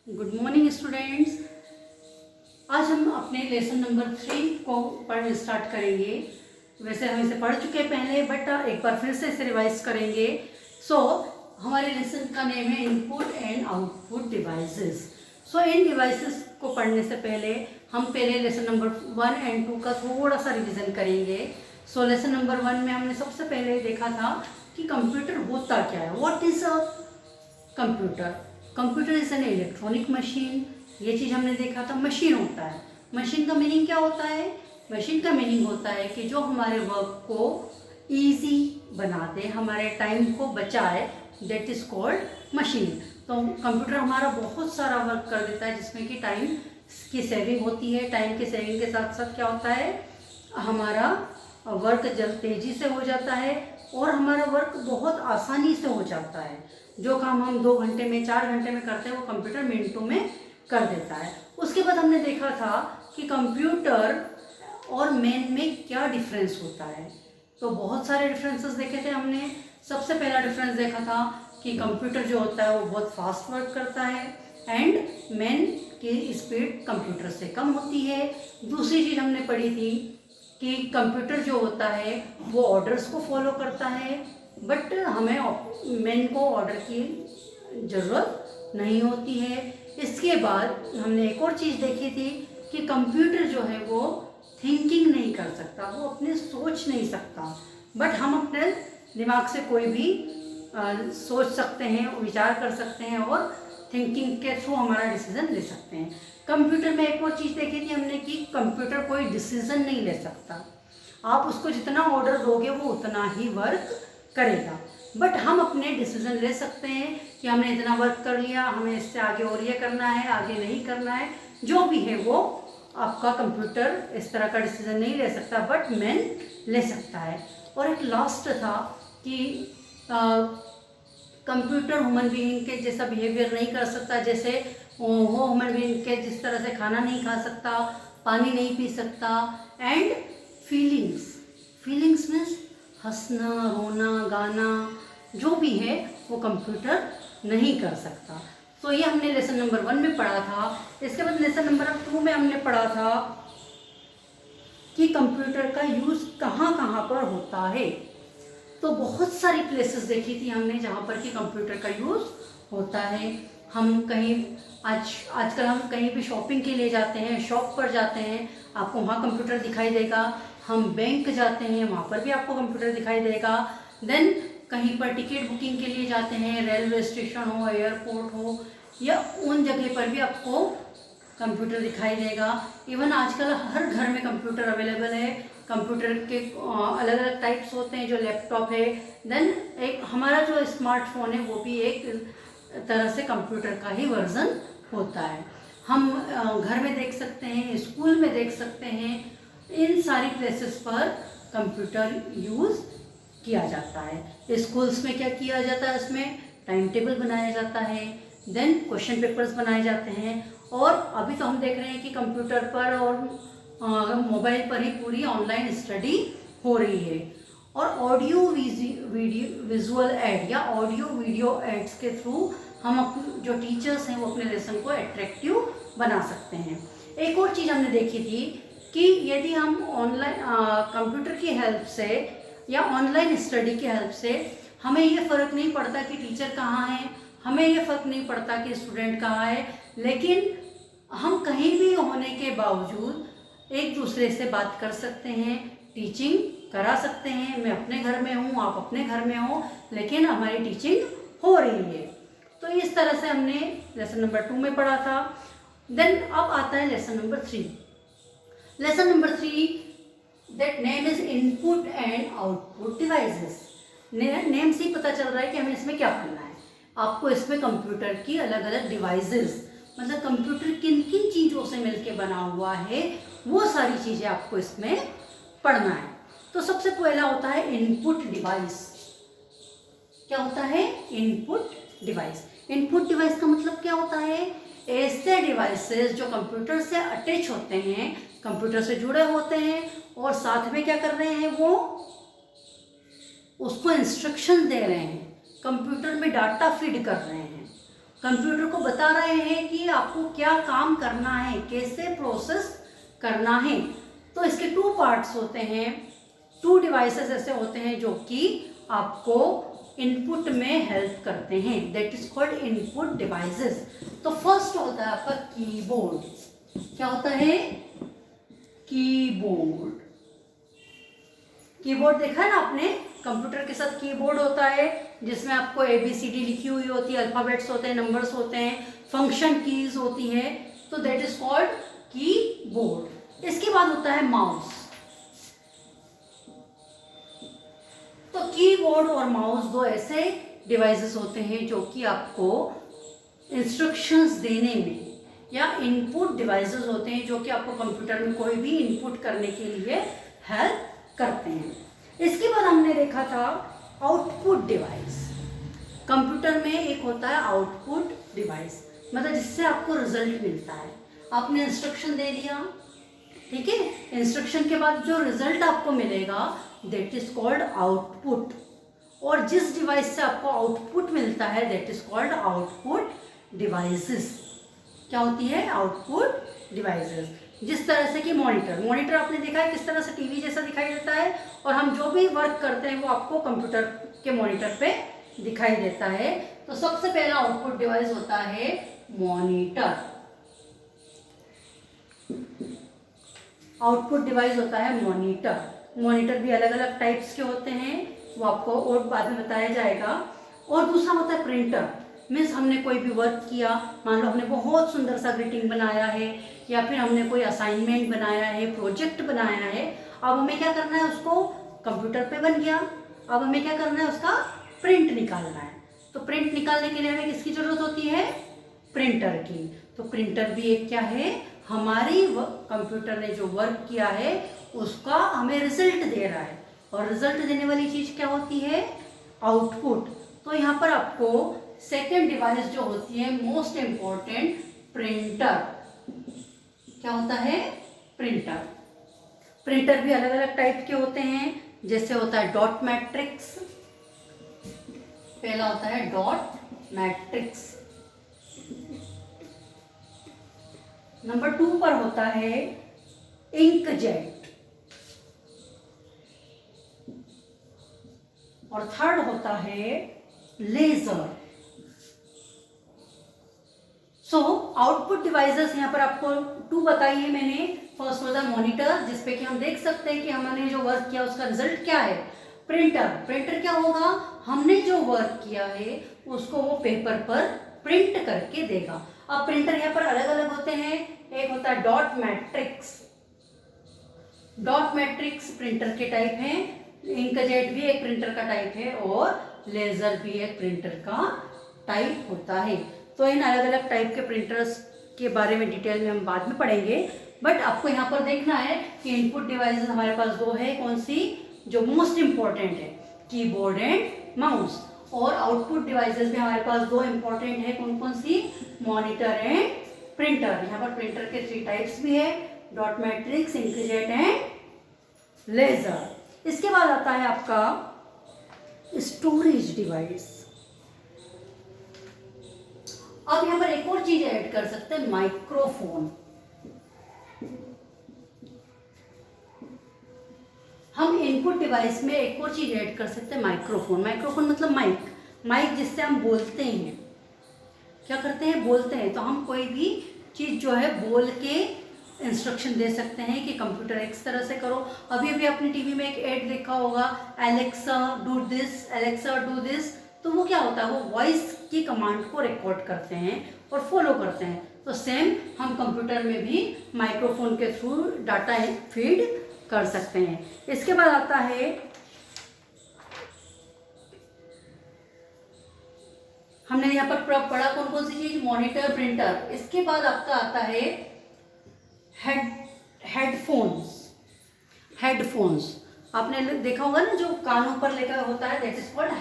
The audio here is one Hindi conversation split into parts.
Good morning students. आज हम अपने लेसन नंबर 3 को पढ़ना स्टार्ट करेंगे। वैसे हम इसे पढ़ चुके हैं पहले, बट एक बार फिर से इसे रिवाइज करेंगे। हमारे लेसन का नेम है input and output devices. In devices को पढ़ने से पहले हम पहले लेसन नंबर 1 एंड 2 का थोड़ा सा रिवीजन करेंगे। लेसन नंबर 1 में हमने सबसे पहले देखा था कि कंप्यूटर होता क्या है। What is a computer? Computer is an electronic machine. ये चीज़ हमने देखा था। मशीन होता है, मशीन का मीनिंग क्या होता है? मशीन का मीनिंग होता है कि जो हमारे वर्क को इजी बना दे, हमारे टाइम को बचाए, दैट इज कॉल्ड मशीन। तो कंप्यूटर हमारा बहुत सारा वर्क कर देता है, जिसमें कि टाइम की सेविंग होती है। टाइम की सेविंग के साथ साथ क्या होता है, हमारा वर्क जल्द तेज़ी से हो जाता है और हमारा वर्क बहुत आसानी से हो जाता है। जो काम हम 2 घंटे में 4 घंटे में करते हैं, वो कंप्यूटर मिनटों में कर देता है। उसके बाद हमने देखा था कि कंप्यूटर और मैन में क्या डिफरेंस होता है। तो बहुत सारे डिफरेंसेस देखे थे हमने। सबसे पहला डिफरेंस देखा था कि कंप्यूटर जो होता है वो बहुत फास्ट वर्क करता है एंड मैन की स्पीड कंप्यूटर से कम होती है। दूसरी चीज़ हमने पढ़ी थी कि कंप्यूटर जो होता है वो ऑर्डर्स को फॉलो करता है, बट हमें मैन को ऑर्डर की ज़रूरत नहीं होती है। इसके बाद हमने एक और चीज़ देखी थी कि कंप्यूटर जो है वो थिंकिंग नहीं कर सकता, वो अपने सोच नहीं सकता, बट हम अपने दिमाग से कोई भी सोच सकते हैं, विचार कर सकते हैं और थिंकिंग के थ्रू हमारा डिसीजन ले सकते हैं। कंप्यूटर में एक और चीज़ देखी थी हमने कि कंप्यूटर कोई डिसीजन नहीं ले सकता। आप उसको जितना ऑर्डर दोगे वो उतना ही वर्क करेगा, बट हम अपने डिसीजन ले सकते हैं कि हमने इतना वर्क कर लिया, हमें इससे आगे और ये करना है, आगे नहीं करना है। जो भी है वो आपका कंप्यूटर इस तरह का डिसीजन नहीं ले सकता, बट मैन ले सकता है। और एक लास्ट था कि कंप्यूटर ह्यूमन बीइंग के जैसा बिहेवियर नहीं कर सकता। जैसे वो ह्यूमन बीइंग के जिस तरह से खाना नहीं खा सकता, पानी नहीं पी सकता, एंड फीलिंग्स मीन्स हंसना, रोना, गाना, जो भी है वो कंप्यूटर नहीं कर सकता। तो ये हमने लेसन नंबर 1 में पढ़ा था। इसके बाद लेसन नंबर 2 में हमने पढ़ा था कि कंप्यूटर का यूज़ कहाँ कहाँ पर होता है। तो बहुत सारी प्लेसेस देखी थी हमने जहाँ पर कि कंप्यूटर का यूज़ होता है। हम कहीं आजकल हम कहीं भी शॉपिंग के लिए जाते हैं, शॉप पर जाते हैं, आपको वहाँ कंप्यूटर दिखाई देगा। हम बैंक जाते हैं, वहाँ पर भी आपको कंप्यूटर दिखाई देगा। देन कहीं पर टिकट बुकिंग के लिए जाते हैं, रेलवे स्टेशन हो, एयरपोर्ट हो, या उन जगह पर भी आपको कंप्यूटर दिखाई देगा। इवन आजकल हर घर में कंप्यूटर अवेलेबल है। कंप्यूटर के अलग अलग टाइप्स होते हैं, जो लैपटॉप है, देन एक हमारा जो स्मार्टफोन है वो भी एक तरह से कंप्यूटर का ही वर्जन होता है। हम घर में देख सकते हैं, स्कूल में देख सकते हैं, इन सारी प्लेसेस पर कंप्यूटर यूज़ किया जाता है। स्कूल्स में क्या किया जाता है, उसमें टाइम टेबल बनाया जाता है, देन क्वेश्चन पेपर्स बनाए जाते हैं। और अभी तो हम देख रहे हैं कि कंप्यूटर पर और मोबाइल पर ही पूरी ऑनलाइन स्टडी हो रही है। और ऑडियो विजुअल एड या ऑडियो वीडियो एड्स के थ्रू हम अपने जो टीचर्स हैं वो अपने लेसन को अट्रैक्टिव बना सकते हैं। एक और चीज़ हमने देखी थी कि यदि हम ऑनलाइन कंप्यूटर की हेल्प से या ऑनलाइन स्टडी की हेल्प से हमें ये फ़र्क नहीं पड़ता कि टीचर कहाँ है, हमें ये फ़र्क नहीं पड़ता कि स्टूडेंट कहाँ है, लेकिन हम कहीं भी होने के बावजूद एक दूसरे से बात कर सकते हैं, टीचिंग करा सकते हैं। मैं अपने घर में हूँ, आप अपने घर में हो, लेकिन हमारी टीचिंग हो रही है। तो इस तरह से हमने लेसन नंबर 2 में पढ़ा था। देन अब आता है lesson number 3। Lesson number 3 that name is input and output devices. Name से ही पता चल रहा है कि हमें इसमें क्या पढ़ना है। आपको इसमें कंप्यूटर की अलग अलग डिवाइसेस, मतलब कंप्यूटर किन किन चीज़ों से मिलके बना हुआ है, वो सारी चीज़ें आपको इसमें पढ़ना है। तो सबसे पहला होता है इनपुट डिवाइस। क्या होता है? Input device. इनपुट डिवाइस का मतलब क्या होता है? ऐसे डिवाइसेस जो कंप्यूटर से अटैच होते हैं, कंप्यूटर से जुड़े होते हैं और साथ में क्या कर रहे हैं, वो उसको इंस्ट्रक्शन दे रहे हैं, कंप्यूटर में डाटा फीड कर रहे हैं। कंप्यूटर को बता रहे हैं कि आपको क्या काम करना है, कैसे प्रोसेस करना है। तो इसके टू पार्ट्स होते हैं, टू डिवाइसेस ऐसे होते हैं जो कि आपको इनपुट में हेल्प करते हैं, that is called input devices. तो फर्स्ट होता है आपका कीबोर्ड। क्या होता है? कीबोर्ड। कीबोर्ड देखा है ना आपने, कंप्यूटर के साथ कीबोर्ड होता है जिसमें आपको ABCD लिखी हुई होती है, अल्फाबेट्स होते हैं, नंबर्स होते हैं, फंक्शन कीज होती है, तो दैट इज कॉल्ड कीबोर्ड। इसके बाद होता है माउस। तो कीबोर्ड और माउस दो ऐसे डिवाइसेस होते हैं जो कि आपको इंस्ट्रक्शंस देने में, या इनपुट डिवाइसेस होते हैं जो कि आपको कंप्यूटर में कोई भी इनपुट करने के लिए हेल्प करते हैं। इसके बाद हमने देखा था आउटपुट डिवाइस। कंप्यूटर में एक होता है आउटपुट डिवाइस, मतलब जिससे आपको रिजल्ट मिलता है। आपने इंस्ट्रक्शन दे दिया, ठीक है, इंस्ट्रक्शन के बाद जो रिजल्ट आपको मिलेगा दैट इज कॉल्ड आउटपुट। और जिस डिवाइस से आपको आउटपुट मिलता है that is called output devices. क्या होती है? Output devices. जिस तरह से कि मॉनिटर आपने देखा है किस तरह से टीवी जैसा दिखाई देता है, और हम जो भी वर्क करते हैं वो आपको कंप्यूटर के मॉनिटर पे दिखाई देता है। तो सबसे पहला आउटपुट डिवाइस होता है मॉनिटर। आउटपुट डिवाइस होता है मॉनिटर। मॉनिटर भी अलग अलग टाइप्स के होते हैं, वो आपको और बाद में बताया जाएगा। और दूसरा होता है प्रिंटर। मीन्स हमने कोई भी वर्क किया, मान लो हमने बहुत सुंदर सा ग्रीटिंग बनाया है, या फिर हमने कोई असाइनमेंट बनाया है, प्रोजेक्ट बनाया है, अब हमें क्या करना है, उसको कंप्यूटर पे बन गया, अब हमें क्या करना है, उसका प्रिंट निकालना है। तो प्रिंट निकालने के लिए हमें किसकी जरूरत होती है? प्रिंटर की। तो प्रिंटर भी एक क्या है, हमारी कंप्यूटर ने जो वर्क किया है उसका हमें रिजल्ट दे रहा है, और रिजल्ट देने वाली चीज क्या होती है? आउटपुट। तो यहाँ पर आपको सेकेंड डिवाइस जो होती है मोस्ट इंपॉर्टेंट, प्रिंटर। क्या होता है? प्रिंटर। प्रिंटर भी अलग अलग टाइप के होते हैं, जैसे होता है डॉट मैट्रिक्स। पहला होता है डॉट मैट्रिक्स। नंबर 2 पर होता है इंकजेट, और थर्ड होता है लेजर। सो आउटपुट डिवाइसेस यहाँ पर आपको 2 बताई है मैंने। फर्स्ट होता है मॉनिटर, जिसपे कि हम देख सकते हैं कि हमने जो वर्क किया उसका रिजल्ट क्या है। प्रिंटर क्या होगा, हमने जो वर्क किया है उसको वो पेपर पर प्रिंट करके देगा। अब प्रिंटर यहाँ पर अलग अलग होते हैं, एक होता है dot matrix. Dot matrix printer के टाइप है, इंकजेट भी एक प्रिंटर का टाइप है, और लेजर भी एक प्रिंटर का टाइप होता है। तो इन अलग अलग टाइप के प्रिंटर्स के बारे में डिटेल में हम बाद में पढ़ेंगे, बट आपको यहाँ पर देखना है कि इनपुट डिवाइसेस हमारे पास 2 है, कौन सी, जो मोस्ट इंपॉर्टेंट है, कीबोर्ड एंड माउस। और आउटपुट डिवाइसेस में हमारे पास 2 इंपॉर्टेंट है, कौन कौन सी, मॉनिटर एंड प्रिंटर। यहाँ पर प्रिंटर के 3 टाइप्स भी है, dot matrix, inkjet and laser. इसके बाद आता है आपका स्टोरेज डिवाइस। अब यहाँ पर एक और चीज ऐड कर सकते हैं, माइक्रोफोन। हम इनपुट डिवाइस में एक और चीज ऐड कर सकते हैं, माइक्रोफोन। माइक्रोफोन मतलब माइक जिससे हम बोलते हैं। क्या करते हैं, बोलते हैं। तो हम कोई भी चीज जो है बोल के इंस्ट्रक्शन दे सकते हैं कि कंप्यूटर इस तरह से करो। अभी अभी आपने टीवी में एक ऐड देखा होगा, Alexa do this, Alexa do this. तो वो क्या होता है, वो वॉइस की कमांड को रिकॉर्ड करते हैं और फॉलो करते हैं। तो सेम हम कंप्यूटर में भी माइक्रोफोन के थ्रू डाटा फीड कर सकते हैं। इसके बाद आता है हमने यहाँ पर पढ़ा कौन कौन सी चीज, मॉनिटर, प्रिंटर। इसके बाद आपका आता है हेडफोन्स। आपने देखा होगा ना, जो कानों पर लेकर होता है, दैट इज कॉल्ड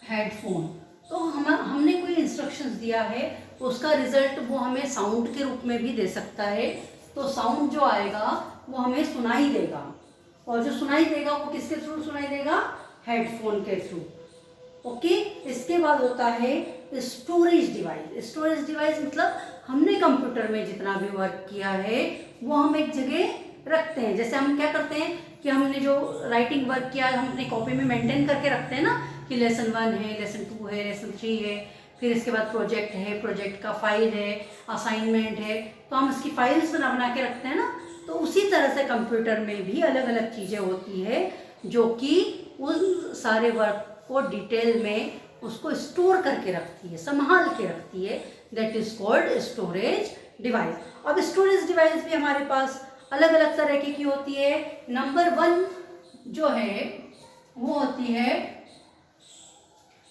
हेडफोन। तो हमने कोई इंस्ट्रक्शंस दिया है, उसका रिजल्ट वो हमें साउंड के रूप में भी दे सकता है। तो साउंड जो आएगा वो हमें सुनाई देगा, और जो सुनाई देगा वो किसके थ्रू सुनाई देगा, हेडफोन के थ्रू। ओके। इसके बाद होता है स्टोरेज डिवाइस। स्टोरेज डिवाइस मतलब हमने कंप्यूटर में जितना भी वर्क किया है वो हम एक जगह रखते हैं। जैसे हम क्या करते हैं कि हमने जो राइटिंग वर्क किया हम अपनी कॉपी में मेंटेन करके रखते हैं ना, कि लेसन 1 है, लेसन 2 है, लेसन 3 है, फिर इसके बाद प्रोजेक्ट है, प्रोजेक्ट का फाइल है, असाइनमेंट है, तो हम इसकी फाइल्स बना बना के रखते हैं ना। तो उसी तरह से कंप्यूटर में भी अलग अलग चीज़ें होती है जो कि उन सारे वर्क को डिटेल में उसको स्टोर करके रखती है, संभाल के रखती है। That is called storage device. अब स्टोरेज डिवाइस भी हमारे पास अलग अलग तरह की होती है। नंबर 1 जो है वो होती है,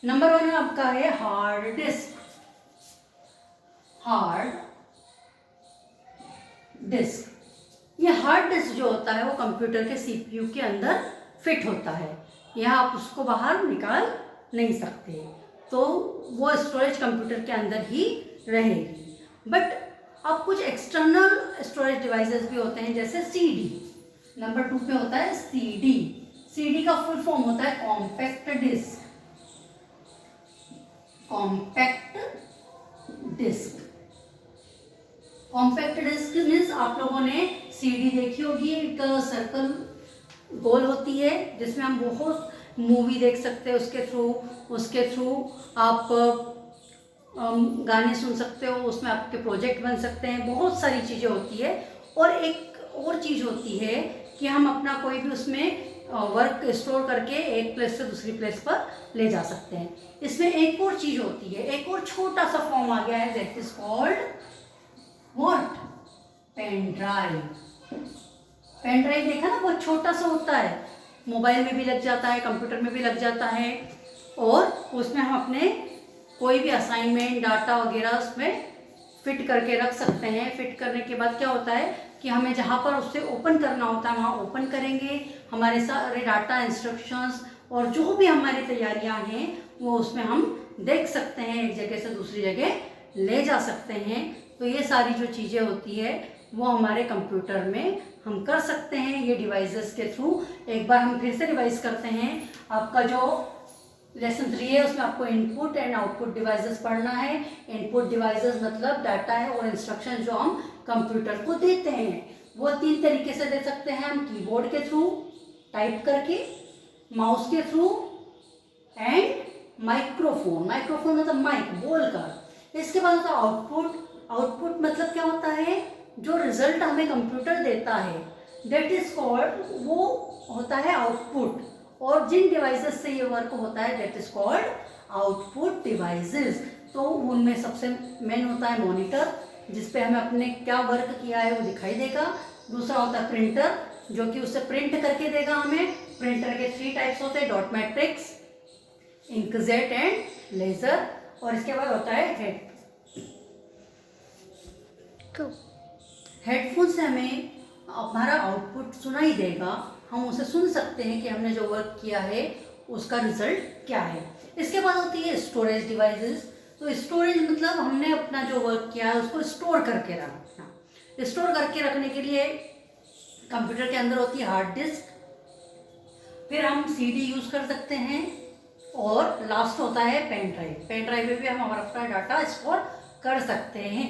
नंबर 1 आपका है हार्ड डिस्क। हार्ड डिस्क, ये हार्ड डिस्क जो होता है वो कंप्यूटर के सीपीयू के अंदर फिट होता है, यह आप उसको बाहर निकाल नहीं सकते, तो वो स्टोरेज कंप्यूटर के अंदर ही रहेगी। बट अब कुछ एक्सटर्नल स्टोरेज डिवाइसेस भी होते हैं, जैसे सीडी। नंबर 2 पे होता है सीडी। सीडी का फुल फॉर्म होता है compact disc. Compact disc, compact disc means आप लोगों ने सीडी देखी होगी, एक सर्कल गोल होती है जिसमें हम बहुत मूवी देख सकते हैं, उसके थ्रू आप गाने सुन सकते हो, उसमें आपके प्रोजेक्ट बन सकते हैं, बहुत सारी चीज़ें होती है। और एक और चीज़ होती है कि हम अपना कोई भी उसमें वर्क स्टोर करके एक प्लेस से दूसरी प्लेस पर ले जा सकते हैं। इसमें एक और चीज़ होती है, एक और छोटा सा फॉर्म आ गया है, that is called what, pen drive. Pen drive देखा ना, बहुत छोटा सा होता है, मोबाइल में भी लग जाता है, कंप्यूटर में भी लग जाता है, और उसमें हम अपने कोई भी असाइनमेंट डाटा वगैरह उसमें फिट करके रख सकते हैं। फिट करने के बाद क्या होता है कि हमें जहाँ पर उससे ओपन करना होता है वहाँ ओपन करेंगे, हमारे सारे डाटा, इंस्ट्रक्शंस और जो भी हमारी तैयारियाँ हैं वो उसमें हम देख सकते हैं, एक जगह से दूसरी जगह ले जा सकते हैं। तो ये सारी जो चीज़ें होती है वो हमारे कंप्यूटर में हम कर सकते हैं ये डिवाइसेस के थ्रू। एक बार हम फिर से रिवाइज करते हैं। आपका जो लेसन 3 है उसमें आपको इनपुट एंड आउटपुट डिवाइसेस पढ़ना है। इनपुट डिवाइसेस मतलब डाटा है और इंस्ट्रक्शन जो हम कंप्यूटर को देते हैं, वो 3 तरीके से दे सकते हैं हम, कीबोर्ड के थ्रू टाइप करके, माउस के थ्रू एंड माइक्रोफोन। माइक्रोफोन मतलब माइक बोलकर। इसके बाद होता है आउटपुट। आउटपुट मतलब क्या होता है, जो रिजल्ट हमें कंप्यूटर देता है दैट इज कॉल्ड, वो होता है आउटपुट। और जिन डिवाइसेस से ये वर्क होता है that is called output devices. तो उनमें सबसे मेन होता है मॉनिटर, जिसपे हमें अपने क्या वर्क किया है वो दिखाई देगा। दूसरा होता है प्रिंटर, जो कि उससे प्रिंट करके देगा हमें। प्रिंटर के 3 टाइप्स होते हैं, dot matrix, inkjet and laser. और इसके बाद होता है हेडफोन से हमें हमारा आउटपुट सुनाई देगा, हम उसे सुन सकते हैं कि हमने जो वर्क किया है उसका रिजल्ट क्या है। इसके बाद होती है स्टोरेज डिवाइसेस। तो स्टोरेज मतलब हमने अपना जो वर्क किया है उसको स्टोर करके रखना। स्टोर करके रखने के लिए कंप्यूटर के अंदर होती है हार्ड डिस्क, फिर हम सीडी यूज़ कर सकते हैं, और लास्ट होता है पेन ड्राइव। पेन ड्राइव में भी हम हमारा अपना डाटा स्टोर कर सकते हैं।